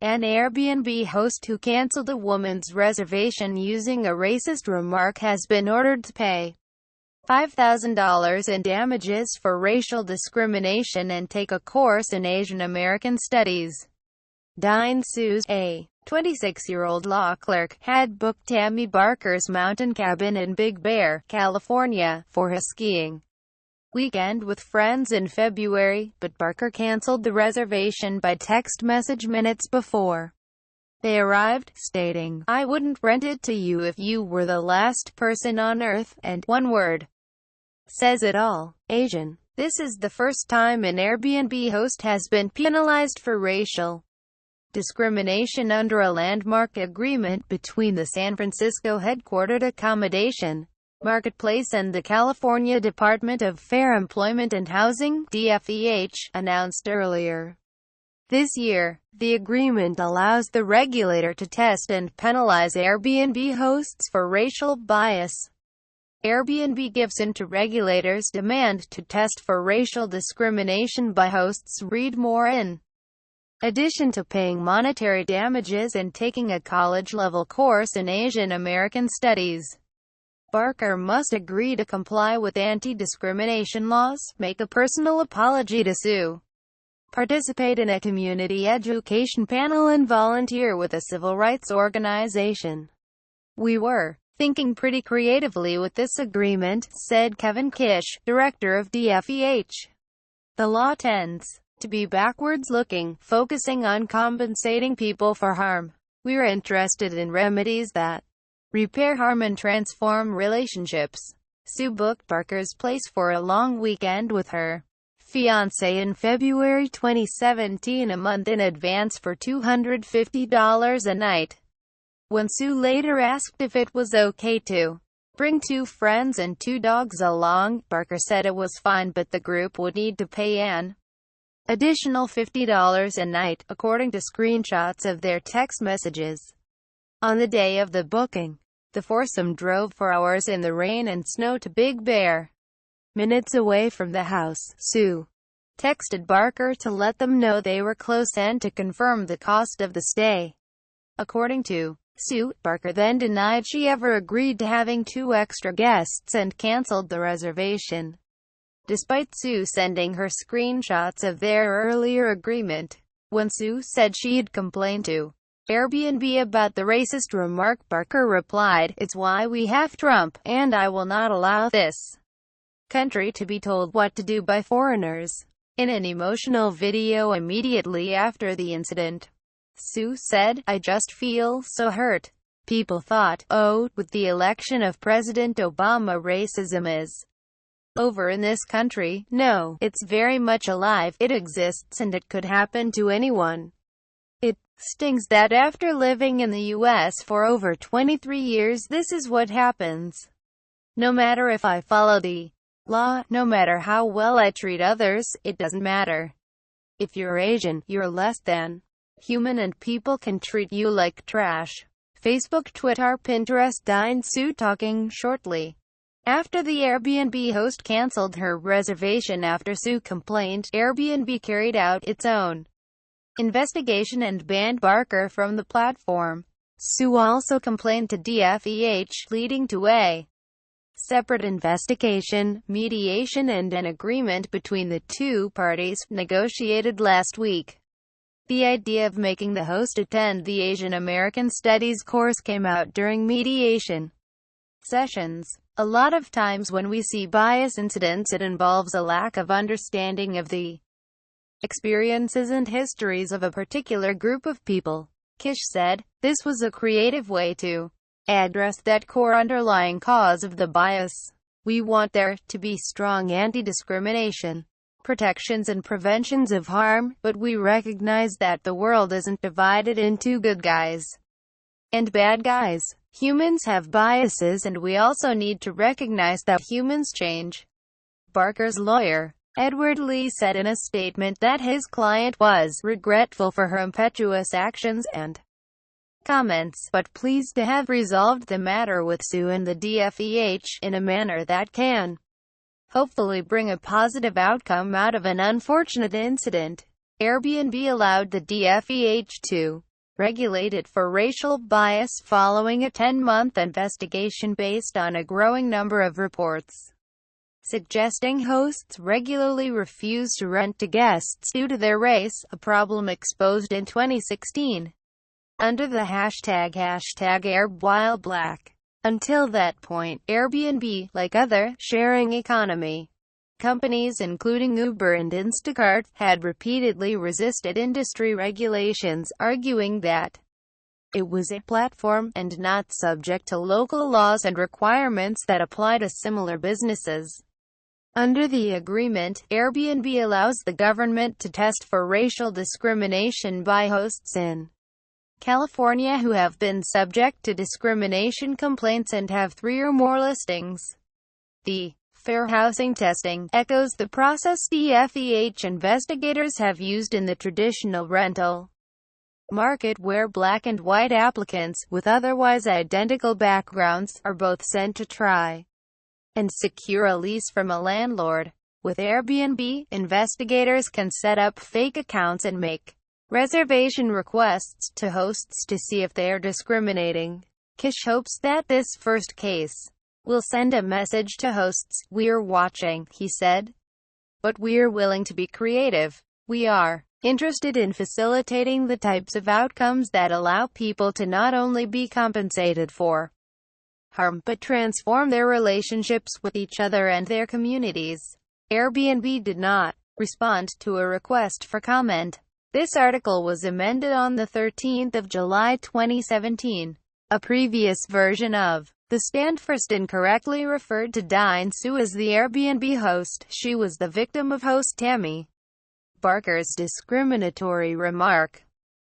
An Airbnb host who canceled a woman's reservation using a racist remark has been ordered to pay $5,000 in damages for racial discrimination and take a course in Asian American Studies. Dine Sues, a 26-year-old law clerk, had booked Tammy Barker's mountain cabin in Big Bear, California, for a skiing weekend with friends in February, but Barker canceled the reservation by text message minutes before they arrived, stating, "I wouldn't rent it to you if you were the last person on earth," and one word says it all: Asian. This is the first time an Airbnb host has been penalized for racial discrimination under a landmark agreement between the San Francisco headquartered accommodation marketplace and the California Department of Fair Employment and Housing (DFEH), announced earlier this year. The agreement allows the regulator to test and penalize Airbnb hosts for racial bias. Airbnb gives in to regulators' demand to test for racial discrimination by hosts. Read more. In addition to paying monetary damages and taking a college-level course in Asian American Studies, Barker must agree to comply with anti-discrimination laws, make a personal apology to sue, participate in a community education panel, and volunteer with a civil rights organization. "We were thinking pretty creatively with this agreement," said Kevin Kish, director of DFEH. "The law tends to be backwards-looking, focusing on compensating people for harm. We're interested in remedies that repair harm and transform relationships." Sue booked Barker's place for a long weekend with her fiancé in February 2017, a month in advance, for $250 a night. When Sue later asked if it was okay to bring 2 friends and 2 dogs along, Barker said it was fine, but the group would need to pay an additional $50 a night, according to screenshots of their text messages. On the day of the booking, the foursome drove for hours in the rain and snow to Big Bear, minutes away from the house. Sue texted Barker to let them know they were close and to confirm the cost of the stay. According to Sue, Barker then denied she ever agreed to having 2 extra guests and canceled the reservation, despite Sue sending her screenshots of their earlier agreement. When Sue said she'd complained to Airbnb about the racist remark, Barker replied, "It's why we have Trump, and I will not allow this country to be told what to do by foreigners." In an emotional video immediately after the incident, Sue said, "I just feel so hurt. People thought, oh, with the election of President Obama racism is over in this country. No, it's very much alive, it exists, and it could happen to anyone. It stings that after living in the U.S. for over 23 years this is what happens. No matter if I follow the law, no matter how well I treat others, it doesn't matter. If you're Asian, you're less than human and people can treat you like trash." Facebook, Twitter, Pinterest. Dine Sue talking shortly after the Airbnb host canceled her reservation after Sue complained. Airbnb carried out its own investigation and banned Barker from the platform. Sue also complained to DFEH, leading to a separate investigation, mediation, and an agreement between the 2 parties, negotiated last week. The idea of making the host attend the Asian American Studies course came out during mediation sessions. A lot of times when we see bias incidents, it involves a lack of understanding of the experiences and histories of a particular group of people, Kish said. This was a creative way to address that core underlying cause of the bias. We want there to be strong anti-discrimination protections and preventions of harm, but we recognize that the world isn't divided into good guys and bad guys. Humans have biases, and we also need to recognize that humans change. Barker's lawyer, Edward Lee, said in a statement that his client was regretful for her impetuous actions and comments, but pleased to have resolved the matter with Sue and the DFEH in a manner that can hopefully bring a positive outcome out of an unfortunate incident. Airbnb allowed the DFEH to regulated for racial bias following a 10-month investigation based on a growing number of reports suggesting hosts regularly refuse to rent to guests due to their race, a problem exposed in 2016 under the hashtag #AirbWhileBlack. Until that point, Airbnb, like other sharing economy companies including Uber and Instacart, had repeatedly resisted industry regulations, arguing that it was a platform, and not subject to local laws and requirements that apply to similar businesses. Under the agreement, Airbnb allows the government to test for racial discrimination by hosts in California who have been subject to discrimination complaints and have 3 or more listings. The fair housing testing echoes the process DFEH investigators have used in the traditional rental market, where black and white applicants, with otherwise identical backgrounds, are both sent to try and secure a lease from a landlord. With Airbnb, investigators can set up fake accounts and make reservation requests to hosts to see if they are discriminating. Kish hopes that this first case will send a message to hosts: "We're watching," he said. "But we're willing to be creative. We are interested in facilitating the types of outcomes that allow people to not only be compensated for harm, but transform their relationships with each other and their communities." Airbnb did not respond to a request for comment. This article was amended on the 13th of July 2017. A previous version of The Stand first incorrectly referred to Dine Sue as the Airbnb host. She was the victim of host Tammy Barker's discriminatory remark.